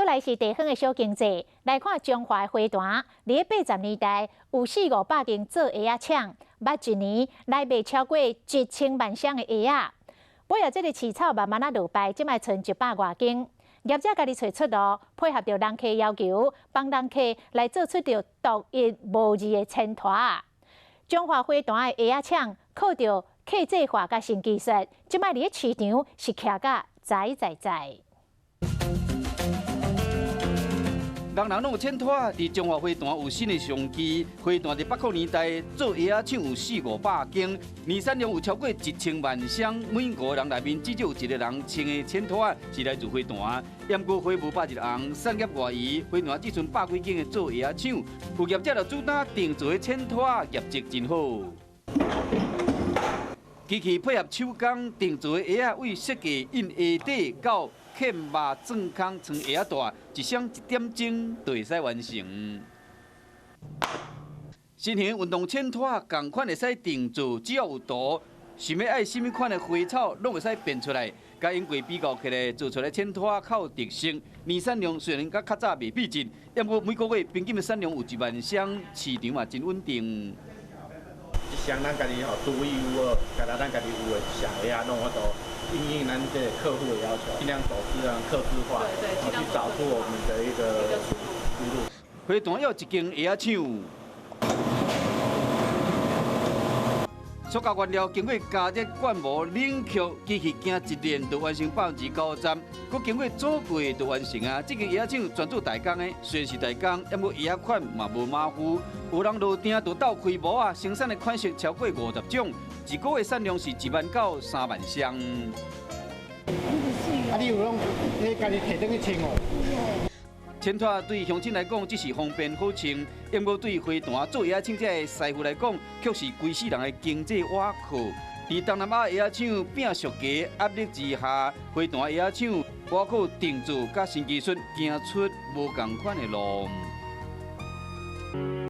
倒来是地方的小经济，来看中华的花坛，伫80年代有400-500间做鞋仔厂，捌一年来卖超过1000万双的鞋仔。尾后，这个市草慢慢落败，即卖剩100多间。业者家己找出路，配合着人客要求，帮人客来做出着独一无二的衬托。中华花坛的鞋仔厂靠着客制化甲新技术，即卖伫市场是徛甲在。人人拢有衬托，伫中华花坛有新的商机。花坛伫800年代做鞋仔厂有400-500间，年产量有超过1000万双。每5个人内面至少有1个人穿的衬托是来自花坛。淹过花无百日红，产业外移，花坛只剩100几间的做鞋仔厂。有业者就主打定做的衬托，业绩真好。机器配合手工定做的鞋仔，为设计印鞋底到嵌肉钻空穿鞋仔带，一双1点钟就会使完成。新型运动衬托同款会使定做，只要有图，想要爱什么款的花草，拢会使变出来。甲英国比较起来，做出来衬托较有特色。年产量虽然甲较早未比劲，不过每个月平均的产量有1万双，市场嘛真稳定。一项咱家己吼独一无二，甲咱家己有的鞋啊，弄法都因咱这客户的要求，尽量走这样客制化，去找出我们的一个出路。花坛要一间鞋仔厂，塑胶原料经过加热灌模冷却，机器行一年就完成90%，佮经过做过就完成啊！这间鞋仔厂专做代工的，虽然是代工，不过鞋仔款嘛无马虎。有人落定就斗开模啊，生产的款式超过50种，一个月产量是1万到3万双。啊，你有拢你家己摕转去穿哦。衬托对乡亲来讲只是方便好穿，不过对花坛做鞋仔厂这师傅来讲，却是规世人的经济瓦靠。在东南亚鞋仔厂摒俗家压力之下，花坛鞋仔厂瓦靠定做甲新技术，行出无同款的路。